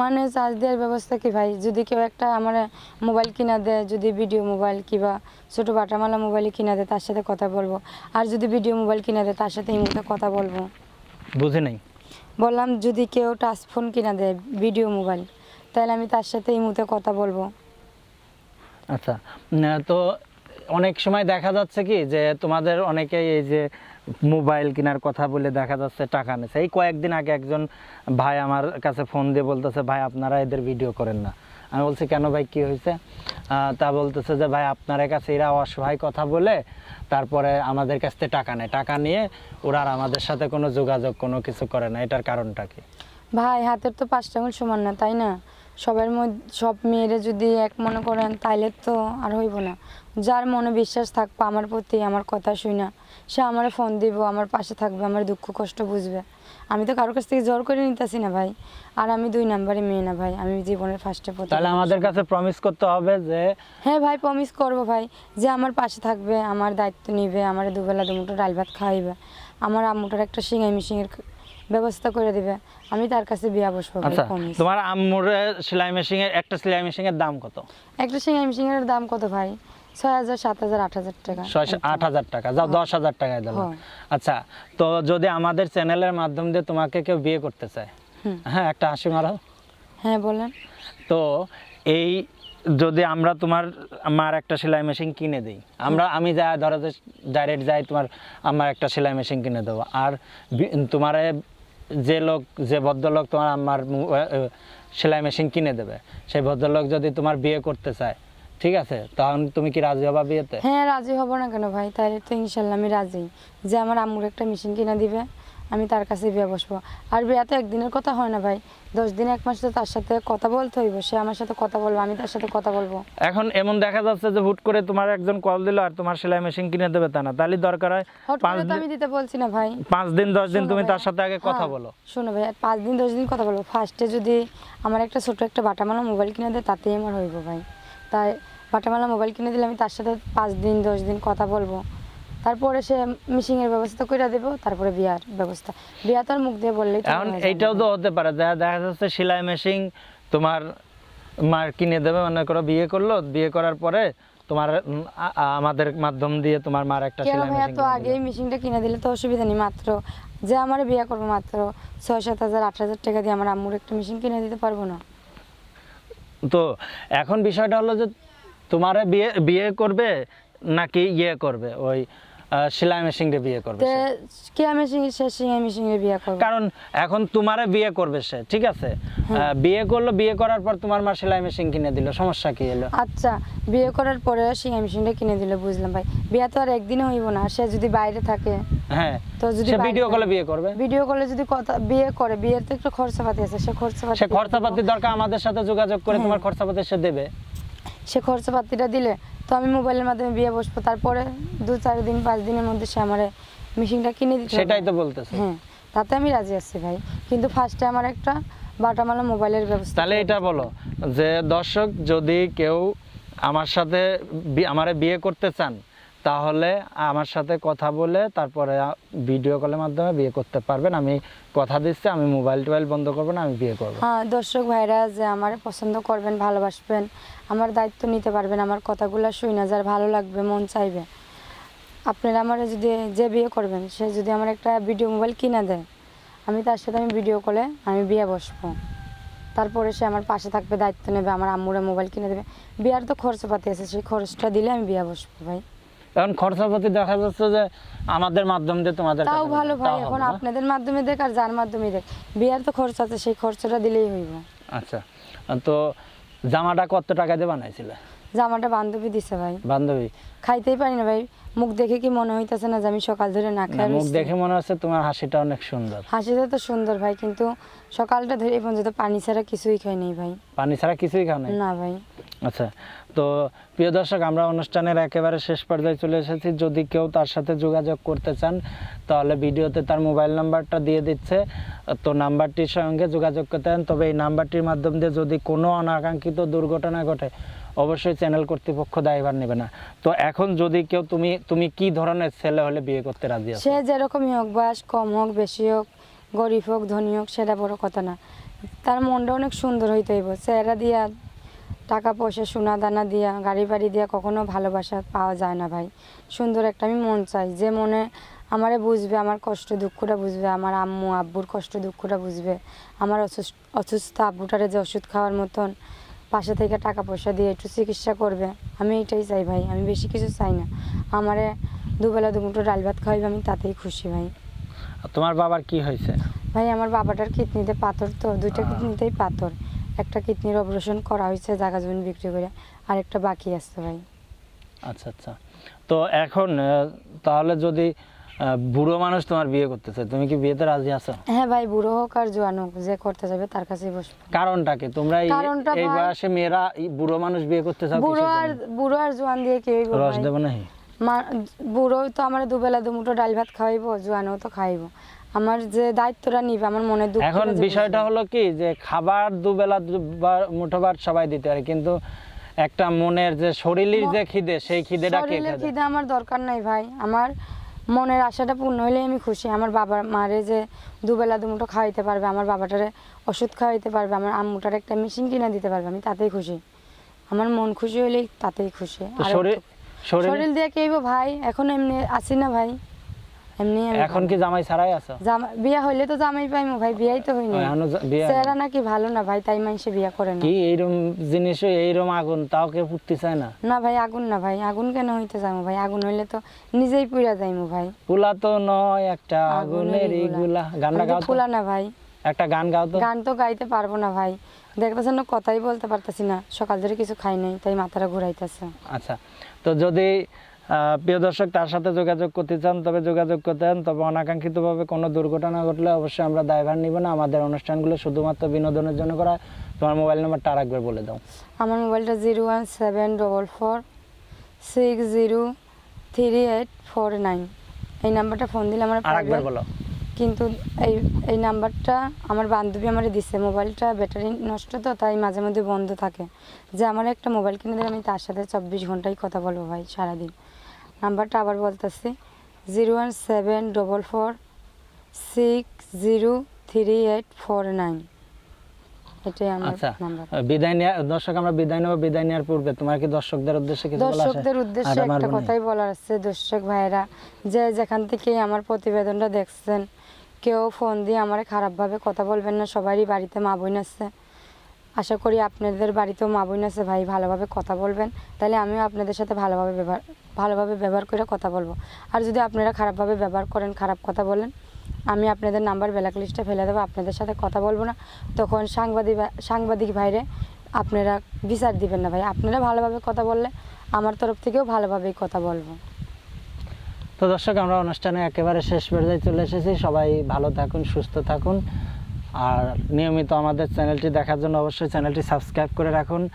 মানে চার্জ দেওয়ার ব্যবস্থা কি ভাই, যদি কেউ একটা আমার মোবাইল কিনা দেয়, যদি ভিডিও মোবাইল কিংবা ছোটো বাটামালা মোবাইল কিনা দেয় তার সাথে কথা বলবো, আর যদি ভিডিও মোবাইল কিনা দেয় তার সাথে এই মুহূর্তে কথা বলবো। বুঝি নাই। বললাম যদি কেউ টাচ ফোন কিনা দেয় ভিডিও মোবাইল, তাহলে আমি তার সাথে এই মুহূর্তে কথা বলবো। আচ্ছা, তো অনেক সময় দেখা যাচ্ছে কি যে তোমাদের অনেকেই এই যে মোবাইল কেনার কথা বলে দেখা যাচ্ছে টাকা নিচ্ছে। এই কয়েকদিন আগে একজন ভাই আমার কাছে ফোন দিয়ে বলতেছে, ভাই আপনারা এদের ভিডিও করেন না। আমি বলছি কেন ভাই, কি হয়েছে? তা বলতেছে যে ভাই আপনার কাছে এরা অসহায় কথা বলে তারপরে আমাদের কাছ থেকে টাকা নেয়, টাকা নিয়ে ওরা আর আমাদের সাথে কোনো যোগাযোগ কোনো কিছু করে না। এটার কারণটা কি? ভাই হাতের তো 5টা আঙুল সমান না, তাই না? সবার মধ্যে সব মেয়েরা যদি এক মনে করেন তাইলে তো আর হইব না। যার মনে বিশ্বাস থাকবে আমার প্রতি, আমার কথা শুই না, সে আমার ফোন দিব, আমার পাশে থাকবে, আমার দুঃখ কষ্ট বুঝবে। আমি তো কারোর কাছ থেকে জোর করে নিতেছি না ভাই, আর আমি 2 নাম্বারে মেয়ে না ভাই, আমি জীবনের ফার্স্টে প্রতি। তাহলে আমাদের কাছে প্রমিস করতে হবে যে হ্যাঁ ভাই প্রমিস করবো ভাই, যে আমার পাশে থাকবে, আমার দায়িত্ব নিবে, আমার দুবেলা দুমুঠো ডাল ভাত খাওয়াইবে, আমার আম্মুটার একটা সিঙাই মিশিংয়ের ব্যবস্থা করে দিবে, আমি তার কাছে বিয়া বসবো ভাই। আচ্ছা, প্রমিস। তোমার আম্মুর সেলাই মেশিনের একটা সেলাই মেশিনের দাম কত? একটা সিঙাই মিশিংয়ের দাম কত ভাই? 6,000, 7,000, 8,000 টাকা। 8,000 টাকা, যাও 10,000 টাকায় দিল। আচ্ছা, তো যদি আমাদের চ্যানেলের মাধ্যম দিয়ে তোমাকে কেউ বিয়ে করতে চায়, হ্যাঁ একটা হাসি মারাও। হ্যাঁ বলেন। তো এই যদি আমরা তোমার আমার একটা সেলাই মেশিন কিনে দিই, আমি যা ধরো যে ডাইরেক্ট যাই তোমার আমার একটা সেলাই মেশিন কিনে দেবো, আর তোমার যে ভদ্রলোক তোমার আমার সেলাই মেশিন কিনে দেবে, সেই ভদ্রলোক যদি তোমার বিয়ে করতে চায়, ঠিক আছে, তখন তুমি কি রাজি হবা বিয়েতে? হ্যাঁ রাজি হব না কেন ভাই, তাহলে তো ইনশাল্লাহ আমি রাজি, যে আমার আম্মুর একটা মেশিন কিনে দিবে, আমি তার কাছে বিয়ে বসবো। আর বিয়ে তো একদিনের কথা হয় না ভাই, 10 দিন 1 মাস তো তার সাথে কথা বলতে হইব, সে আমার সাথে কথা বলবো, আমি তার সাথে কথা বলবো। এখন এমন দেখা যাচ্ছে যে হুট করে তোমার একজন কল দিল আর তোমার সেলাই মেশিন কিনে দেবে, তা না, তাহলে দরকার হয় হট করে তো আমি দিতে বলছি না ভাই, 5 দিন 10 দিন তুমি তার সাথে আগে কথা বলো। শোনো ভাই, 5 দিন 10 দিন কথা বলবো। ফার্স্টে যদি আমার একটা ছোট একটা বাটামালা মোবাইল কিনে দেয় তাতেই আমার হইব ভাই, তাই বাটামালা মোবাইল কিনে দিলে আমি তার সাথে 5 দিন 10 দিন কথা বলবো, তারপরে সে মিশিংয়ের ব্যবস্থা করে দেবো, তারপরে বিয়ার ব্যবস্থা। বিয়া তো আর মুখ দিয়ে বললেই তো এখন এইটাও তো হতে পারে, দেখা যাচ্ছে সেলাই মেশিন তোমার মার কিনে দেবে, মনে করো বিয়ে করলো, বিয়ে করার পরে তোমার আমাদের মাধ্যম দিয়ে তোমার মার একটা সেলাই মেশিন তো আগেই মেশিনটা কিনে দিলে তো অসুবিধা নেই, মাত্র যে আমার বিয়ে করবো মাত্র 6-7 হাজার 8 হাজার টাকা দিয়ে আমার আম্মুর একটা মেশিন কিনে দিতে পারবো না? তো এখন বিষয়টা হলো যে তোমার বিয়ে করবে নাকি করবে ওই সেলাই মেশিন দিয়ে বিয়ে করবে? কারণ এখন তোমারে বিয়ে করবে সে, ঠিক আছে, বিয়ে করলো, বিয়ে করার পর তোমার মা সেলাই মেশিন কিনে দিল, সমস্যা কি হলো? আচ্ছা, বিয়ে করার পরে সেলাই মেশিনটা কিনে দিল, বুঝলাম ভাই। বিয়ে তো আর একদিনে হইব না, সে যদি বাইরে থাকে, হ্যাঁ, তো যদি ভিডিও কলে বিয়ে করবে, ভিডিও কলে যদি বিয়ে করে, বিয়ের তো একটু খরচাপাতি আছে, সে খরচাপাতি দরকার, আমাদের সাথে যোগাযোগ করে তোমার খরচাপাতি সে দেবে। সে খরচাপাতিটা দিলে তো আমি মোবাইলের মাধ্যমে বিয়ে বসবো, তারপরে 2-4 দিন 5 দিনের মধ্যে সে আমার মেশিনটা কিনে দিতে। সেটাই তো বলতেছে। হ্যাঁ, তাতে আমি রাজি আছি ভাই, কিন্তু ফার্স্টে আমার একটা বাটামালা মোবাইলের ব্যবস্থা। তাহলে এটা বলো যে দর্শক, যদি কেউ আমার সাথে আমারে বিয়ে করতে চান, তাহলে আমার সাথে কথা বলে তারপরে ভিডিও কলের মাধ্যমে বিয়ে করতে পারবেন। আমি কথা দিচ্ছি, আমি মোবাইল টোবাইল বন্ধ করবো না, আমি বিয়ে করবো। হ্যাঁ দর্শক ভাইরা, যে আমার পছন্দ করবেন, ভালোবাসবেন, আমার দায়িত্ব নিতে পারবেন, আমার কথাগুলো শুই না, যার ভালো লাগবে, মন চাইবে, আপনারা আমার যদি যে বিয়ে করবেন সে যদি আমার একটা ভিডিও মোবাইল কিনে দেয়, আমি তার সাথে আমি ভিডিও কলে আমি বিয়ে বসবো, তারপরে সে আমার পাশে থাকবে, দায়িত্ব নেবে, আমার আম্মুরে মোবাইল কিনে দেবে। বিয়ার তো খরচাপাতি আছে, সেই খরচটা দিলে আমি বিয়ে বসবো ভাই। এখন খরচাপাতি দেখা যাচ্ছে যে আমাদের মাধ্যম দিয়ে তোমাদের, তাও ভালো ভাই, এখন আপনাদের মাধ্যমে দেখ আর যার মাধ্যমে দেখ, বিয়ার তো খরচ আছে, সেই খরচটা দিলেই হইব। আচ্ছা, তো জামাটা কত টাকা দিয়ে বানাইছিলে? জামাটা বান্ধবী দিছে ভাই। বান্ধবী? খাইতেই পারি না ভাই, মুখ দেখে কি মনে হইতেছে না যে আমি সকাল ধরে না খাই? মুখ দেখে মনে হচ্ছে তোমার হাসিটা অনেক সুন্দর। হাসিটা তো সুন্দর ভাই, কিন্তু সকালটা ধরে পর্যন্ত পানি ছাড়া কিছুই খাই নাই ভাই। পানি ছাড়া কিছুই খাও নাই? না ভাই। আচ্ছা, তো প্রিয় দর্শক, আমরা অনুষ্ঠানের একেবারে শেষ পর্যায়ে চলে এসেছি। যদি কেউ তার সাথে যোগাযোগ করতে চান, তাহলে ভিডিওতে তার মোবাইল নাম্বারটা দিয়ে দিচ্ছে, তো নাম্বারটির সঙ্গে যোগাযোগ করতে পারেন। তবে এই নাম্বারটির মাধ্যম দিয়ে যদি কোনো অনাকাঙ্ক্ষিত দুর্ঘটনা ঘটে, অবশ্যই চ্যানেল কর্তৃপক্ষ দায়ভার নেবে না। তো এখন যদি কেউ, তুমি কি ধরনের ছেলে হলে বিয়ে করতে রাজি আছো? সে যেরকমই হোক, বয়স কম হোক বেশি হোক, গরিব হোক ধনী হোক, সেটা বড় কথা না, তার মনটা অনেক সুন্দর হইতে হইব, চেহারা দিয়া টাকা পয়সা সোনা দানা দিয়া গাড়ি বাড়ি দিয়া কখনো ভালোবাসা পাওয়া যায় না ভাই। সুন্দর একটা আমি মন চাই, যে মনে আমারে বুঝবে, আমার কষ্ট দুঃখটা বুঝবে, আমার আম্মু আব্বুর কষ্ট দুঃখটা বুঝবে, আমার অসুস্থ আব্বুটারে যে ওষুধ খাওয়ার মতন পাশে থেকে টাকা পয়সা দিয়ে একটু চিকিৎসা করবে, আমি এটাই চাই ভাই। আমি বেশি কিছু চাই না, আমারে দুবেলা দুমুঠো ডাল ভাত খাওয়াইবে, আমি তাতেই খুশি ভাই। আর তোমার বাবার কি হয়েছে? ভাই আমার বাবাটার কিডনিতে পাথর, তো দুইটা কিডনিতেই পাথর, একটা কিডনির অপারেশন করা হয়েছে জায়গা জমি বিক্রি করে, আর একটা বাকি আছে ভাই। আচ্ছা আচ্ছা, তো এখন তাহলে যদি বুড়ো মানুষ তোমার বিয়ে করতে চায়, তুমি কি বিয়েতে রাজি আছো? হ্যাঁ ভাই, বুড়ো হোক আর জোয়ান হোক, যে করতে যাবে তার কাছেই বসবো। কারণটা কি? তোমরা কারণটা এই ভাই- বয়সে মেয়েরা বুড়ো মানুষ বিয়ে করতে চাও? বুড়ো আর জোয়ান দিয়ে কি হইব রস ভাই? দেবো নাকি? বুড়ো তো আমার দুবেলা দুমুঠো ডাল ভাত খাওয়াইবো, জোয়ানও তো খাইবো। আমার যে দায়িত্বটা নিবে, আমার মনে দুঃখ। এখন বিষয়টা হলো কি, যে খাবার দুবেলা মুঠো ভাত সবাই দিতে পারে, কিন্তু একটা মনের যে শরীরের যে খিদে, সেই খিদেটা কে শরীরের খাবে? খিদে আমার দরকার নাই ভাই, আমার মনের আশাটা পূর্ণ হলে আমি খুশি। আমার বাবার মারে যে দুবেলা দুমুঠো খাওয়াইতে পারবে, আমার বাবাটারে ওষুধ খাওয়াইতে পারবে, আমার আম্মুটারে একটা মেশিন কিনে দিতে পারবে, আমি তাতেই খুশি। আমার মন খুশি হলেই তাতেই খুশি। তো আর শরীর দিয়ে কেইব ভাই, এখন এমনি আছি না ভাই, এমনি এখন কি জামাই ছাড়াই আছো? বিয়া হইলে তো জামাই পাইমু ভাই, বিয়াই তো হইনি। এখনো বিয়ে চেহারা নাকি ভালো না ভাই, তাই মানুষে বিয়া করে না। কি এইরকম জিনিস, এইরকম আগুন তাও কেউ ফুটতে চায় না? না ভাই, আগুন না ভাই, আগুন কেন হইতে যাবো ভাই? আগুন হইলে তো নিজেই পুড়া যাইমু ভাই। ফুলা তো নয় একটা আগুনের ইগুলা, গানটা আমি তো গাও তো, ফুলা না ভাই, একটা গান গাও তো। গান তো গাইতে পারবো না ভাই, দেখতেছেন না কথাই বলতে পারতেছি না, সকাল ধরে কিছু খাই নাই তাই মাথাটা ঘুরাইতেছে। আচ্ছা, তো যদি প্রিয় দর্শক তার সাথে যোগাযোগ করতে চান তবে যোগাযোগ করতে চান, তবে অনাকাঙ্ক্ষিতভাবে কোনো দুর্ঘটনা ঘটলে অবশ্যই আমরা দায়ভার নিব না। আমাদের অনুষ্ঠানগুলো শুধুমাত্র বিনোদনের জন্য করা হয়। তোমার মোবাইল নাম্বারটা আরেকবার বলে দাও। আমার মোবাইলটা 01744603849, এই নাম্বারটা ফোন দিলে আমার আরেকবার পাইবে। বলো। কিন্তু এই নাম্বারটা আমার বান্ধবী আমারে দিছে, মোবাইলটা ব্যাটারি নষ্ট তো, তাই মাঝে মধ্যে বন্ধ থাকে। যে আমার একটা মোবাইল কিনে দিলে আমি তার সাথে 24 ঘন্টাই কথা বলবো ভাই, সারাদিন। নাম্বারটা আবার বলতেছি, 01744603849, এটাই আমার আচ্ছা, নাম্বার। বিদায় নেওয়া দর্শক, আমরা বিদায় নেব। বিদায় নেওয়ার পূর্বে তোমার কি দর্শকদের উদ্দেশ্যে কিছু বলার আছে? দর্শকদের উদ্দেশ্যে আর আমার একটা বোন। কথাই বলার আছে, দর্শক ভাইরা যে যেখান থেকে আমার প্রতিবেদনটা দেখছেন, কেউ ফোন দিয়ে আমার খারাপভাবে কথা বলবেন না। সবারই বাড়িতে মা বোন আছে, আশা করি আপনাদের বাড়িতেও মা বোন আছে ভাই, ভালোভাবে কথা বলবেন, তাহলে আমিও আপনাদের সাথে ভালোভাবে ব্যবহার করে কথা বলবো। আর যদি আপনারা খারাপভাবে ব্যবহার করেন, খারাপ কথা বলেন, আমি আপনাদের নাম্বার ব্ল্যাক লিস্টে ফেলে দেবো, আপনাদের সাথে কথা বলবো না। তখন সাংবাদিক ভাইরে আপনারা বিচার দিবেন না ভাই। আপনারা ভালোভাবে কথা বললে আমার তরফ থেকেও ভালোভাবেই কথা বলবো। তো দর্শক, আমরা অনুষ্ঠানে একেবারে শেষ পর্যায়ে চলে এসেছি। সবাই ভালো থাকুন, সুস্থ থাকুন, আর নিয়মিত আমাদের চ্যানেলটি দেখার জন্য অবশ্যই চ্যানেলটি সাবস্ক্রাইব করে রাখুন।